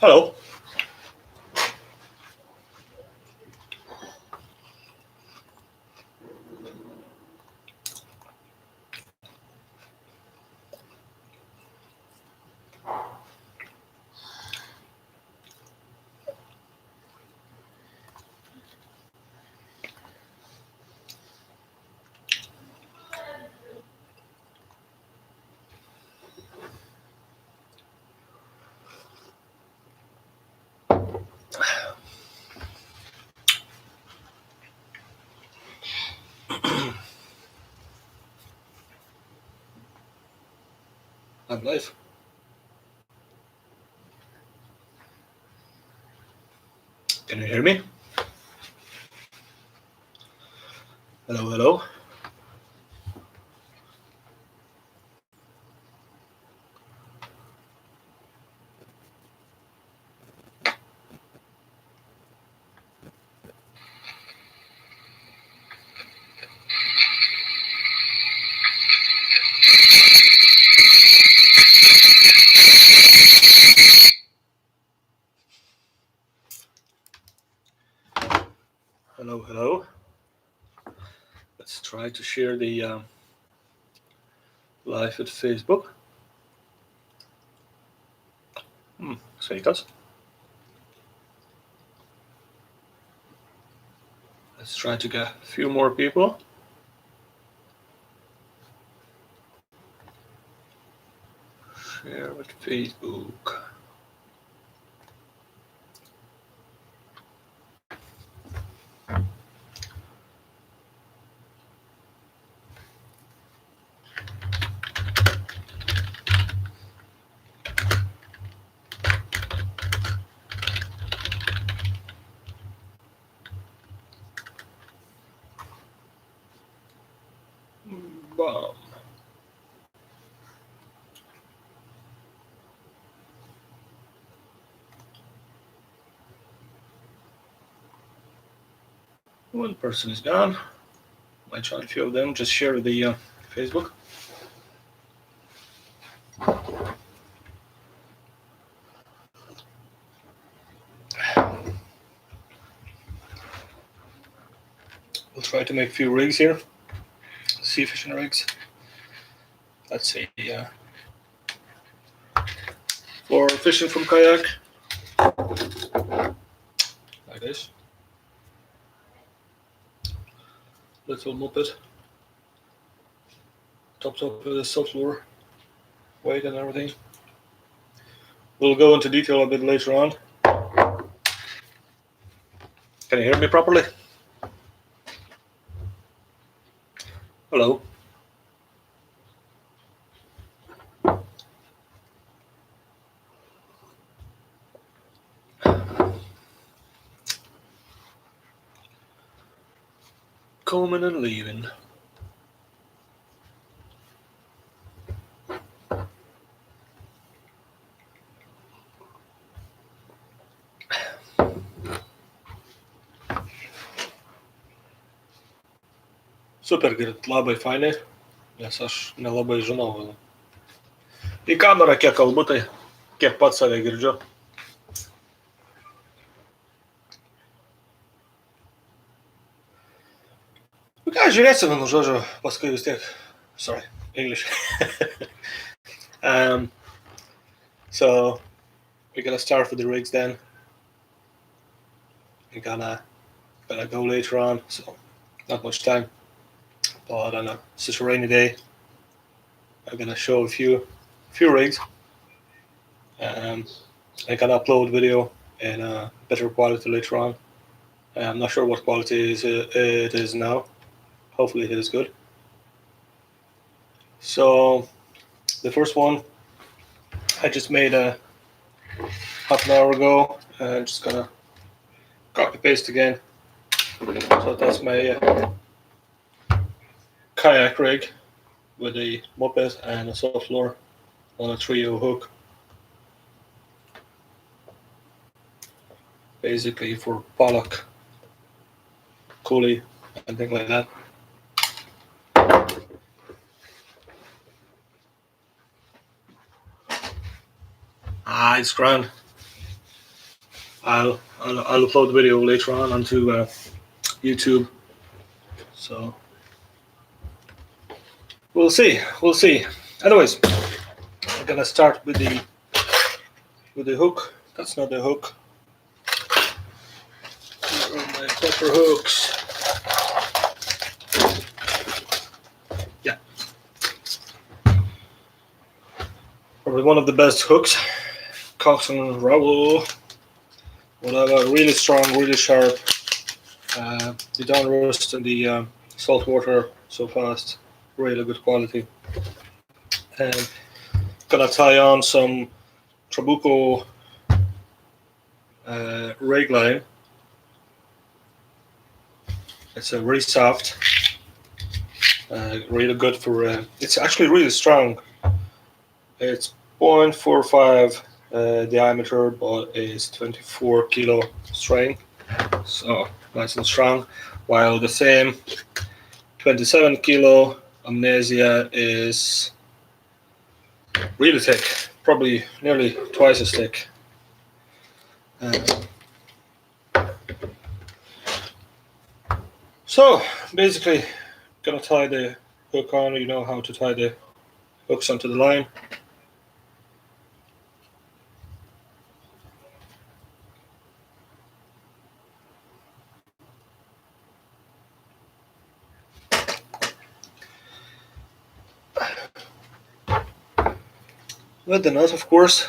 Hello. I'm live. Can you hear me? Hello, hello. Hello, hello. Let's try to share the live at Facebook. Zeker. Let's try to get a few more people. Share with Facebook. Bam. One person is gone. Might try a few of them. Just share the Facebook. We'll try to make a few rigs here. Sea fishing rigs. Let's see. For fishing from kayak. Like this. Little moped. Topped up with a subfloor weight and everything. We'll go into detail a bit later on. Can you hear me properly? Hello. Coming and leaving. Super, girdit, labai fainai, nes aš nelabai žinau. Į kamerą kiek kalbu, tai kiek pats save girdžiu. Ką, žiūrėsime, žodžiu, paskui vis tiek. Sorry, English. So, we're gonna start with the rigs then. We're gonna go later on, so not much time. But I don't know, it's just a rainy day. I'm gonna show a few rigs. I'm gonna upload video in better quality later on. I'm not sure what quality it is now. Hopefully it is good. So the first one I just made half an hour ago. I'm just gonna copy paste again. So that's my kayak rig with a moped and a soft floor on a trio hook. Basically for pollock, coolie, and things like that. It's grand. I'll upload the video later on onto YouTube. So we'll see. We'll see. Anyways, I'm gonna start with the hook. That's not the hook. Where are my proper hooks? Yeah. Probably one of the best hooks. Cox and Rowell. Whatever. Really strong, really sharp. They don't rust in the salt water so fast. Really good quality. And gonna tie on some Trabuco rig line. It's a really soft, really good for. It's actually really strong. It's 0.45 diameter, but it's 24 kilo strength, so nice and strong. While the same 27 kilo Amnesia is really thick, probably nearly twice as thick. So basically, gonna tie the hook on. You know how to tie the hooks onto the line. With the nut, of course.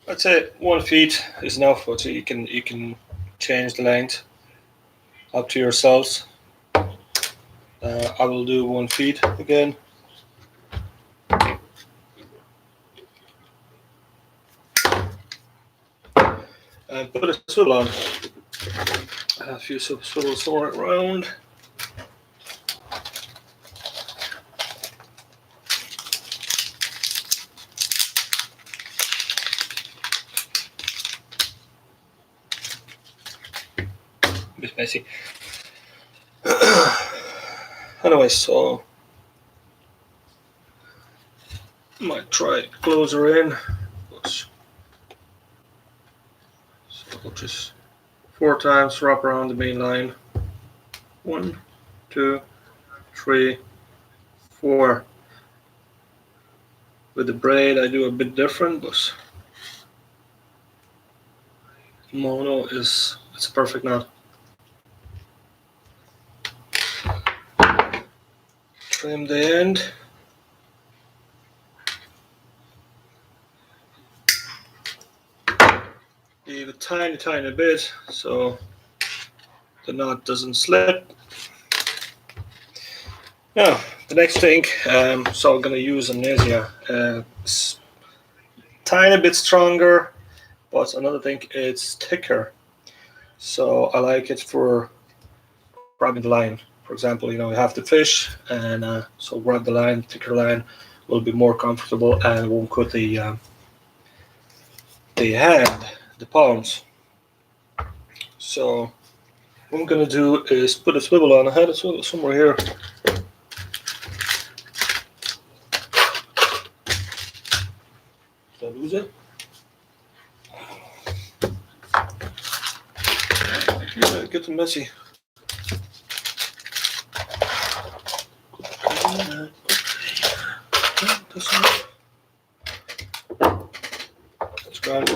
I'd say 1 feet is enough, but you can change the length up to yourselves. I will do 1 feet again. And put a swivel on. A few swivels around. A bit messy. Anyway, so might try close her in. So just 4 times wrap around the main line. 1, 2, 3, 4. With the braid, I do a bit different, but mono it's a perfect knot. Trim the end. Leave a tiny bit so the knot doesn't slip. Now, the next thing, so I'm going to use Amnesia. It's tiny bit stronger, but another thing, it's thicker. So I like it for grabbing the line. For example, you have the fish, and so grab the line, thicker line will be more comfortable and won't cut the hand, the palms. So what I'm going to do is put a swivel on. I had a swivel somewhere here. Did I lose it? Yeah, get them messy. That's grand.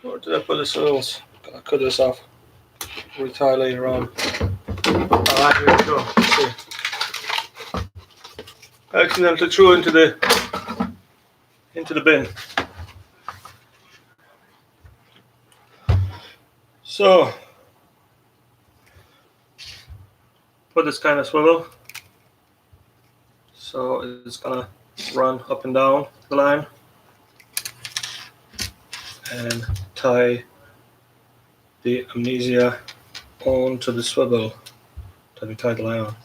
Where did I put the swivels? Gotta cut this off. Retie later on. Alright, here we go. Let's see. I accidentally threw into the bin. So put this kind of swivel. So it's gonna run up and down the line and tie the Amnesia onto the swivel that we tied the line on.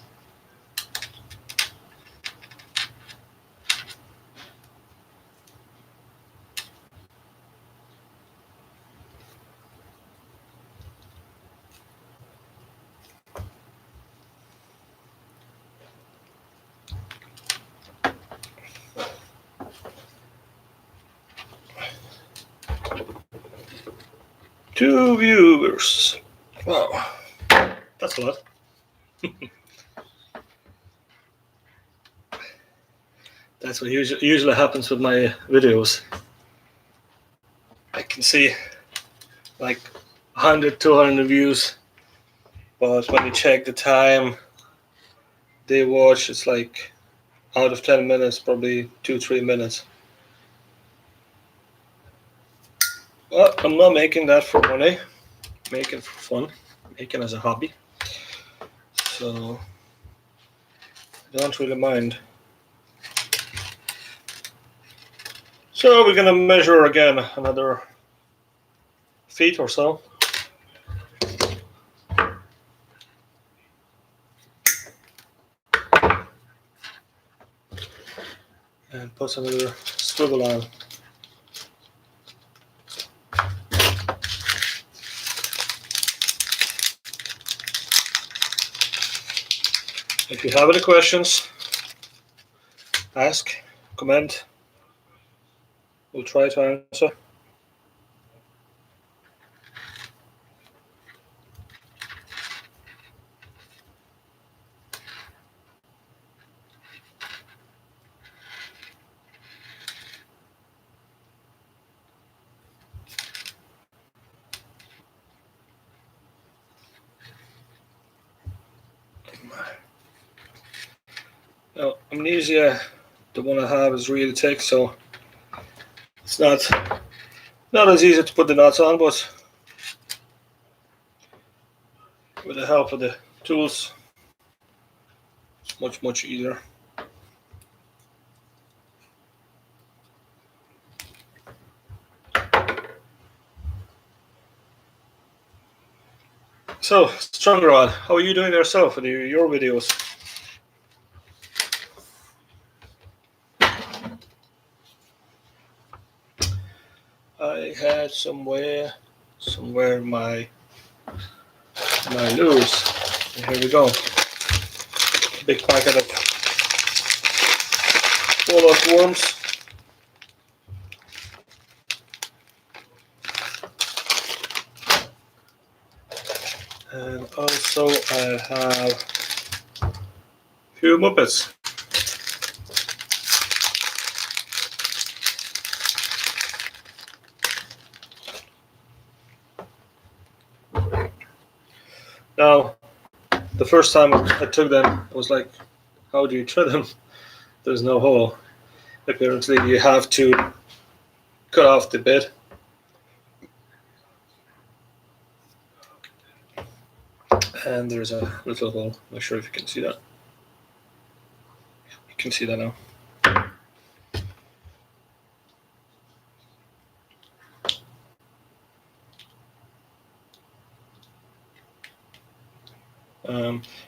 2 viewers. Wow, that's a lot. That's what usually happens with my videos. I can see like 100, 200 views, but when you check the time they watch, it's like out of 10 minutes, probably 2-3 minutes. But I'm not making that for money, making for fun, making as a hobby. So I don't really mind. So we're gonna measure again another feet or so. And put another swivel on. If you have any questions, ask, comment. We'll try to answer. Now, Amnesia, the one I have, is really thick, so it's not as easy to put the knots on, but with the help of the tools, it's much easier. So, Strong Rod, how are you doing yourself with your videos? I had somewhere my lures. And here we go. Big packet of walnut worms. And also I have a few Muppets. Now, the first time I took them, I was like, how do you thread them? There's no hole. Apparently you have to cut off the bit. And there's a little hole. I'm not sure if you can see that. You can see that now.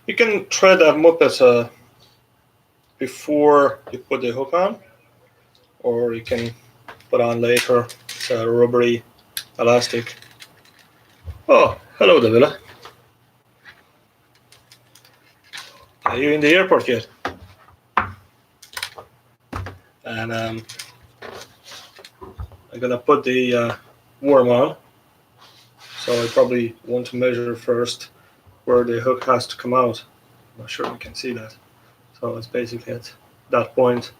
You can thread a Muppet before you put the hook on, or you can put on later. It's a rubbery elastic. Oh, hello, Davila. Are you in the airport yet? And I'm gonna put the worm on. So I probably want to measure first where the hook has to come out. I'm not sure you can see that. So it's basically at that point.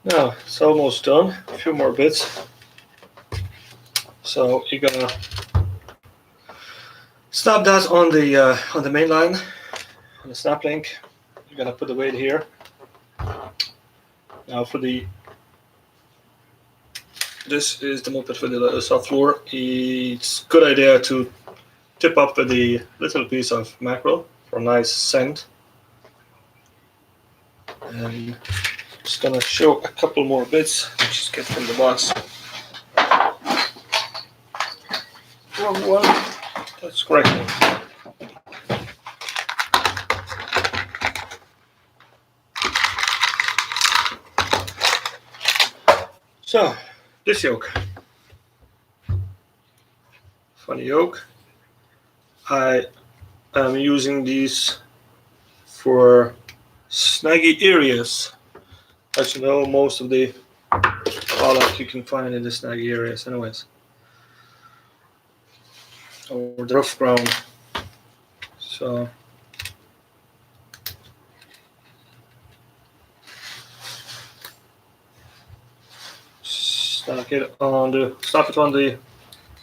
Now it's almost done. A few more bits. So you're gonna snap that on the main line, on the snap link. You're gonna put the weight here. Now for this is the Muppet with the soft floor. It's a good idea to tip up with the little piece of mackerel for a nice scent. And just gonna show a couple more bits. Just get from the box. Wrong one. That's correct. So this yoke. Funny yoke. I am using these for snaggy areas. As you know, most of the pollock you can find in the snaggy areas anyways. Or the rough ground. So snap it on the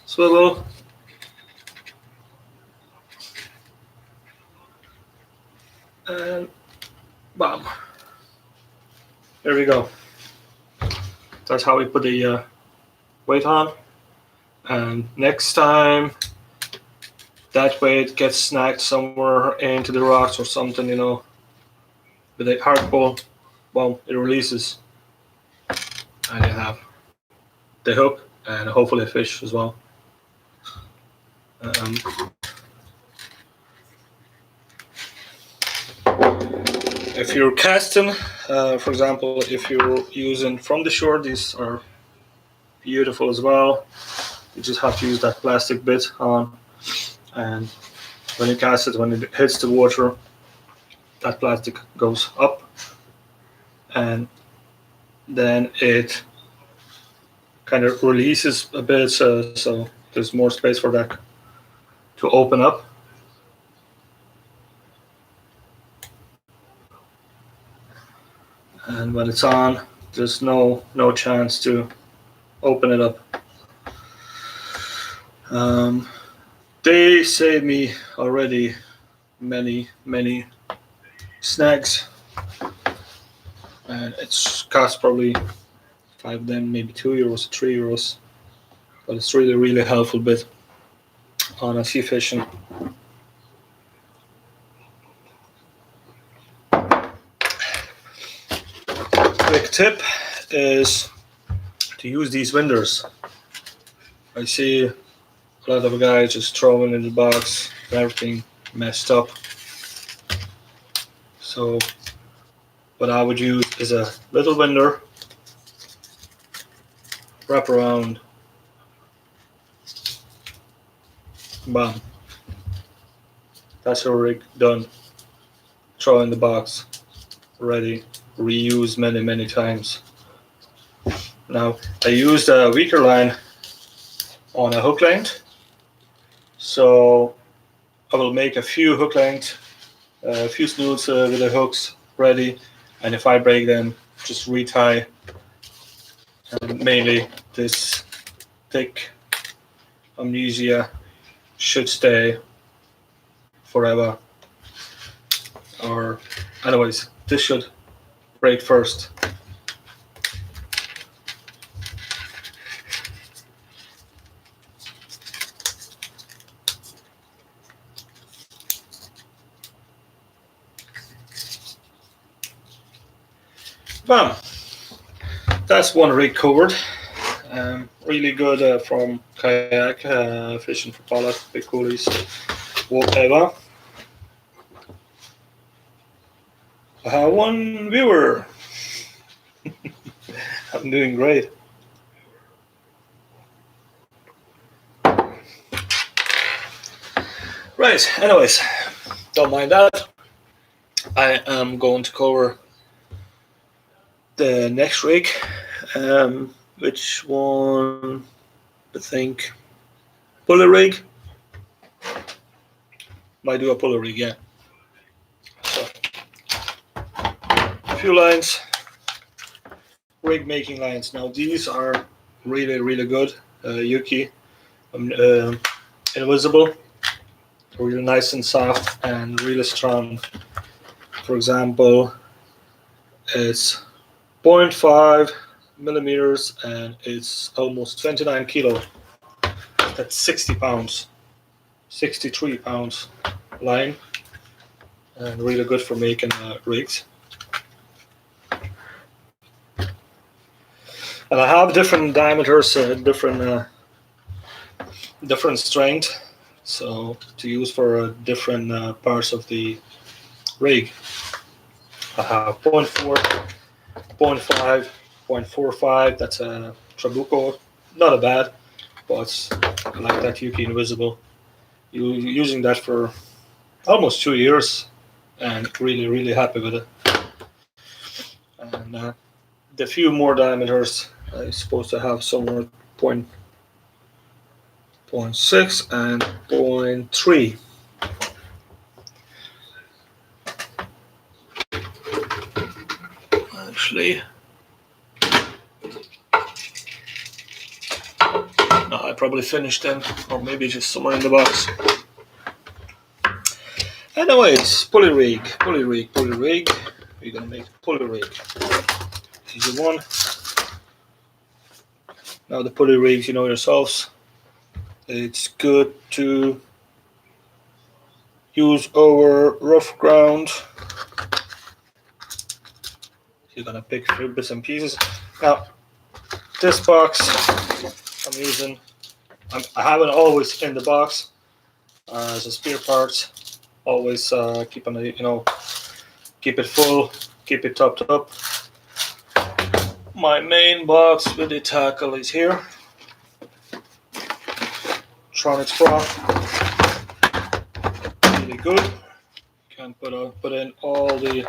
swivel. And bam. There we go. That's how we put the weight on. And next time that weight gets snagged somewhere into the rocks or something, you know, with a hard pull, well, it releases. And you have the hook and hopefully a fish as well. If you're casting, for example, if you're using from the shore, these are beautiful as well. You just have to use that plastic bit on, and when you cast it, when it hits the water, that plastic goes up, and then it kind of releases a bit, so there's more space for that to open up. And when it's on, there's no chance to open it up. They saved me already many snags, and it's cost probably 5 of them, maybe €2 or €3, but it's really helpful bit on a sea fishing. Quick tip is to use these winders. I see a lot of guys just throwing in the box, everything messed up. So what I would use is a little winder, wrap around, bam. That's your rig done. Throw in the box, ready, reuse many times. Now I used a weaker line on a hook length, so I will make a few hook length, a few snoods with the hooks ready, and if I break them, just retie. And mainly this thick amnesia should stay forever, or anyways, this should break first. Bam! That's one rig covered. Really good from kayak, fishing for pollock, big coolies, whatever. I have one viewer. I'm doing great. Right, anyways, don't mind that. I am going to cover the next rig. Which one? I think pulley rig. Might do a pulley rig, yeah. So, a few lines, rig making lines. Now these are really good. Yuki, invisible, really nice and soft and really strong. For example, it's 0.5 millimeters and it's almost 29 kilo. That's 60 pounds, 63 pounds line, and really good for making rigs. And I have different diameters, different strength, so to use for different parts of the rig. I have 0.4, 0.5, 0.45. That's a Trabuco, not a bad, but I like that Yuki Invisible. Using that for almost 2 years, and really happy with it. And the few more diameters I'm supposed to have somewhere point 0.6 and 0.3. Actually, no, I probably finished them, or maybe just somewhere in the box. Anyways, pulley rig. We're gonna make a pulley rig. Easy one. Now the pulley rigs, you know yourselves, it's good to use over rough ground. You're gonna pick a few bits and pieces. Now, this box I'm using, I have it always in the box as a spare part. Always keep it full, keep it topped up. My main box with the tackle is here. Tronix Pro, really good. Can put in all the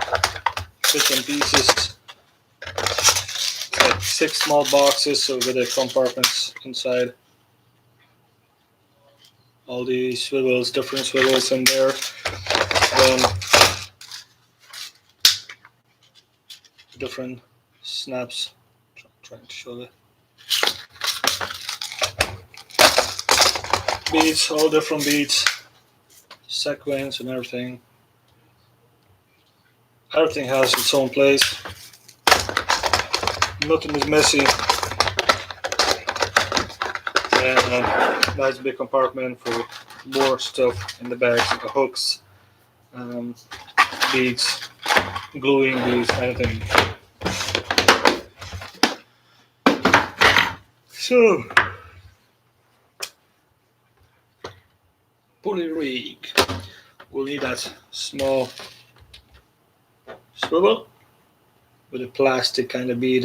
bits and pieces. It's like 6 small boxes, so with the compartments inside. All the swivels, different swivels in there. Then different snaps. Trying to show the beads, all different beads, sequins and everything. Everything has its own place. Nothing is messy. And a nice big compartment for more stuff in the bags, like hooks, beads, gluing beads, anything. So, pulley rig. We'll need that small swivel with a plastic kind of bead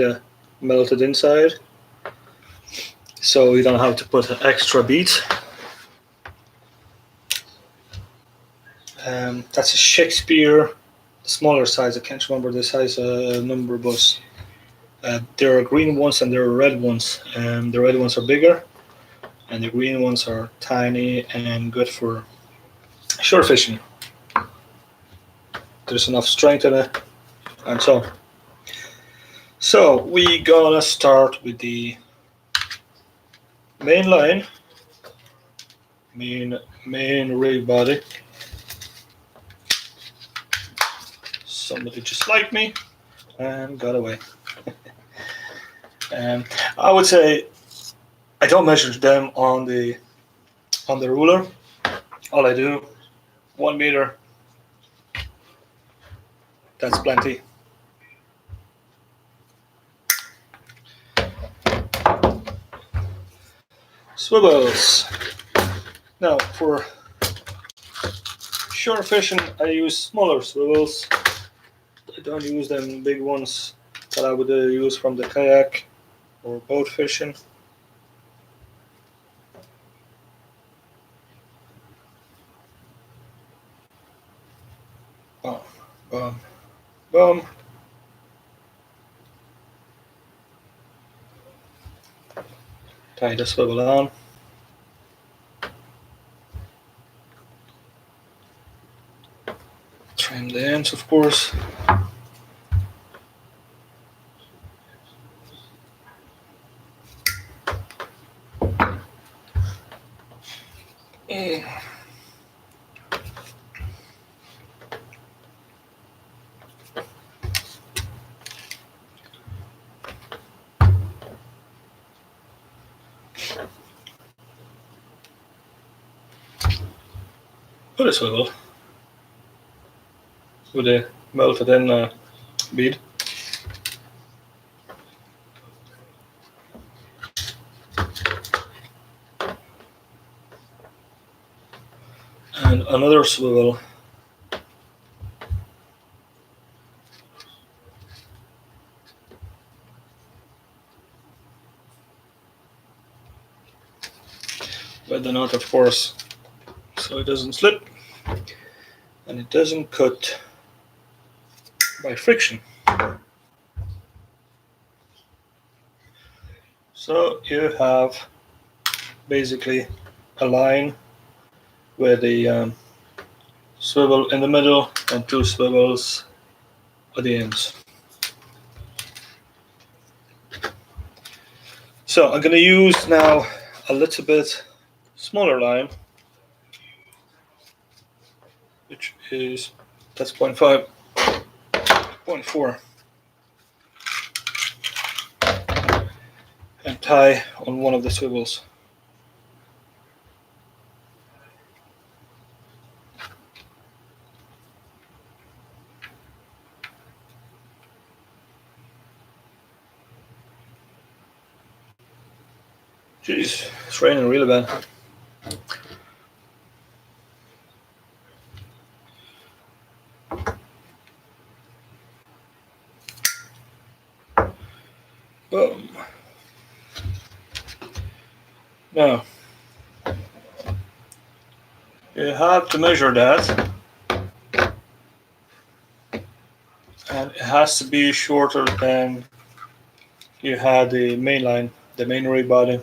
melted inside, so you don't have to put an extra bead. That's a Shakespeare, smaller size. I can't remember the size number, but there are green ones and there are red ones. The red ones are bigger, and the green ones are tiny and good for shore fishing. There's enough strength in it, and so on. So we gonna start with the main line, main rig body. Somebody just like me and got away. I would say I don't measure them on the ruler. All I do, 1 meter. That's plenty. Swivels. Now for shore fishing, I use smaller swivels. I don't use them big ones that I would use from the kayak or boat fishing. Boom. Tie the swivel on. Trim the ends, of course. Put a swivel with a melted in bead. And another swivel force so it doesn't slip and it doesn't cut by friction. So you have basically a line with the swivel in the middle and two swivels at the ends. So I'm going to use now a little bit smaller line, which is, that's 0.5, 0.4, and tie on one of the swivels. Jeez, it's raining really bad. Boom. Now, you have to measure that, and it has to be shorter than you had the main line, the main rig body.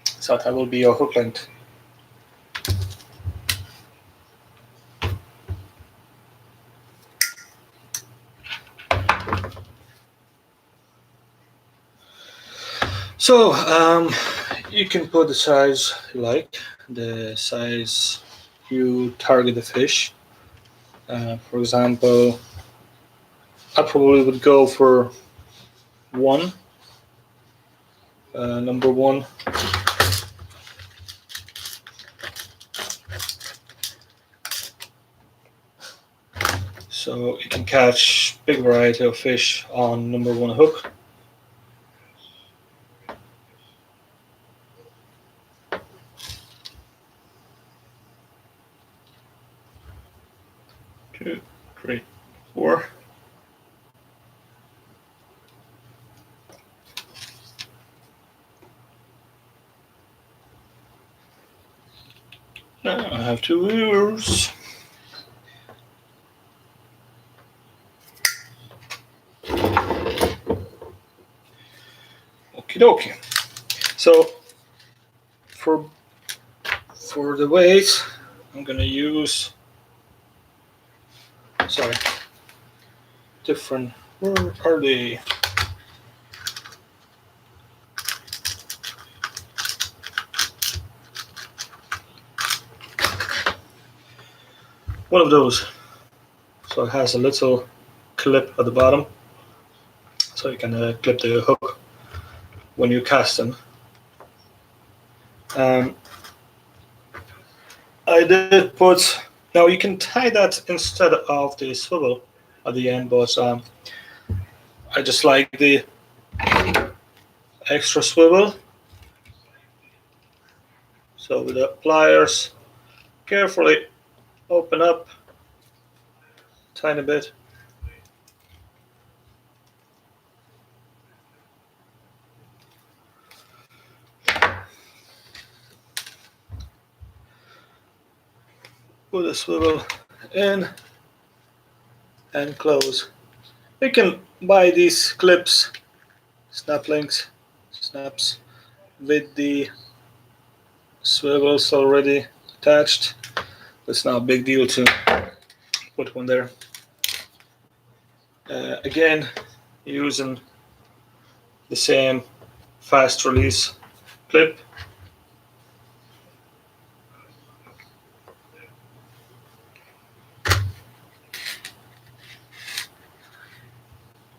So that will be your hook length. So you can put the size you like, the size you target the fish. For example, I probably would go for one, number one. So you can catch big variety of fish on number one hook. Two, three, four. Now I have two lures. Okie dokie. So for the weight, I'm gonna use different. Where are they? One of those. So it has a little clip at the bottom, so you can clip the hook when you cast them. I did put. Now you can tie that instead of the swivel at the end, but I just like the extra swivel. So with the pliers, carefully open up tiny bit. Put the swivel in and close. You can buy these clips, snaps with the swivels already attached. It's not a big deal to put one there. Again, using the same fast release clip.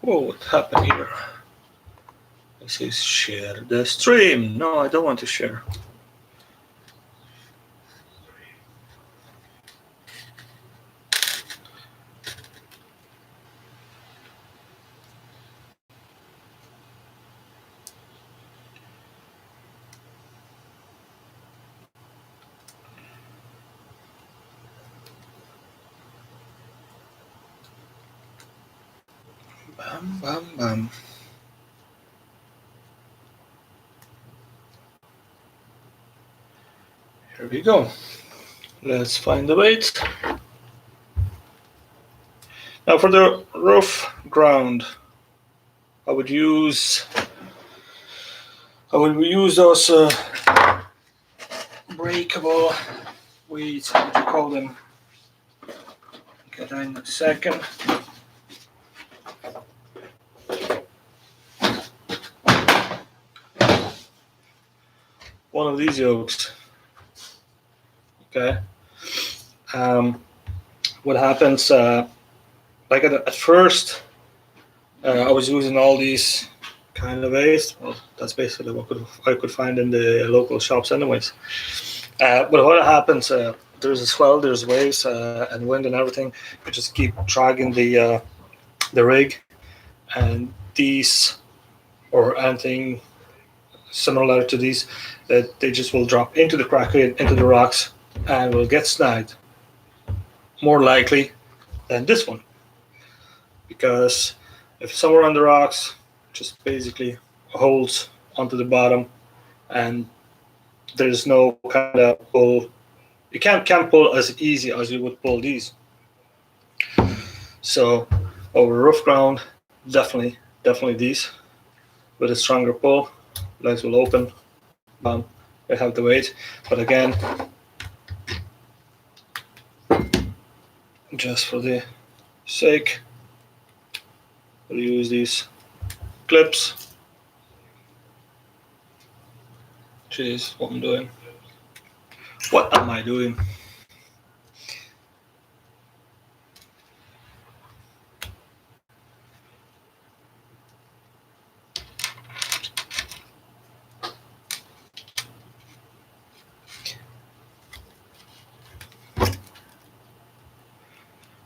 Whoa, what happened here? This is share the stream. No, I don't want to share. Bam, bam, bam. Here we go. Let's find the weight. Now for the rough ground, I would use those breakable weights. What do you call them? Get that in a second. One of these yokes. Okay. What happens? Like at first, I was using all these kind of weights. Well, that's basically what I could find in the local shops, anyways. But what happens? There's a swell, there's waves, and wind and everything. You just keep dragging the rig, and these or anything similar to these, that they just will drop into the crack, into the rocks, and will get snagged. More likely than this one, because if somewhere on the rocks, just basically holds onto the bottom, and there's no kind of pull. You can't pull as easy as you would pull these. So over rough ground, definitely these with a stronger pull. Legs will open. They have the weight, but again, just for the sake, we'll use these clips. Jeez, what I'm doing. What am I doing?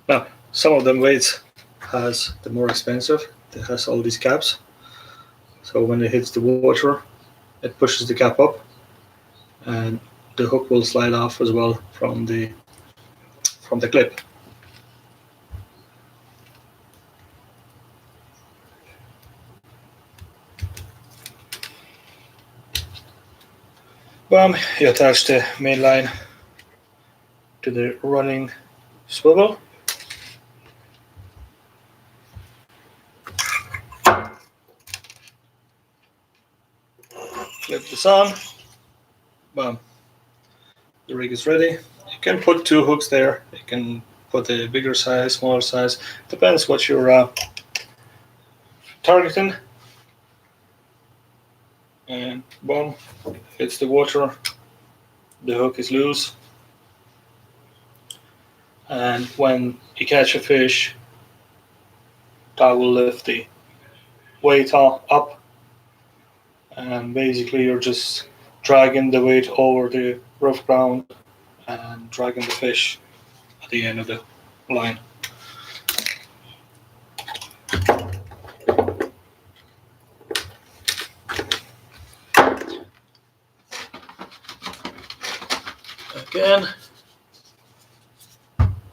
Now, some of them weights has the more expensive. It has all these caps. So when it hits the water, it pushes the cap up, and the hook will slide off as well from the clip. Boom, you attach the main line to the running swivel. Clip this on. Boom. The rig is ready. You can put 2 hooks there. You can put a bigger size, smaller size. Depends what you're targeting. And boom, hits the water. The hook is loose. And when you catch a fish, that will lift the weight up. And basically you're just dragging the weight over the rough ground and dragging the fish at the end of the line. Again,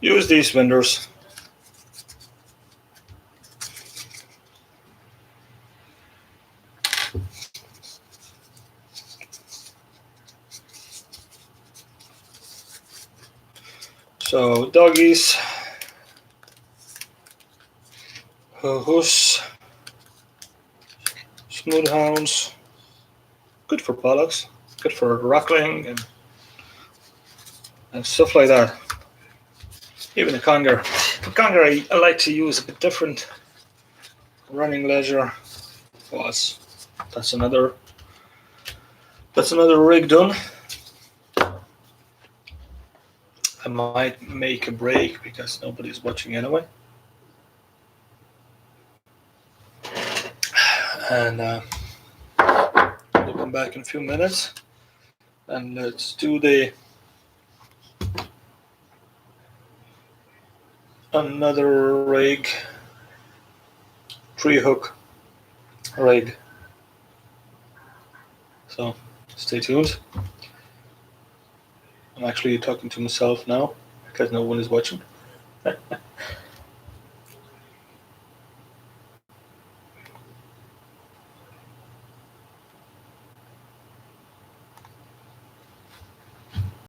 use these winders. So doggies, hoos, smooth hounds, good for pollocks, good for rockling and stuff like that. Even a conger. For conger, I like to use a bit different. Running leisure was that's another rig done. I might make a break because nobody's watching anyway. And we'll come back in a few minutes. And let's do another rig, 3-hook rig. So stay tuned. I'm actually talking to myself now because no one is watching.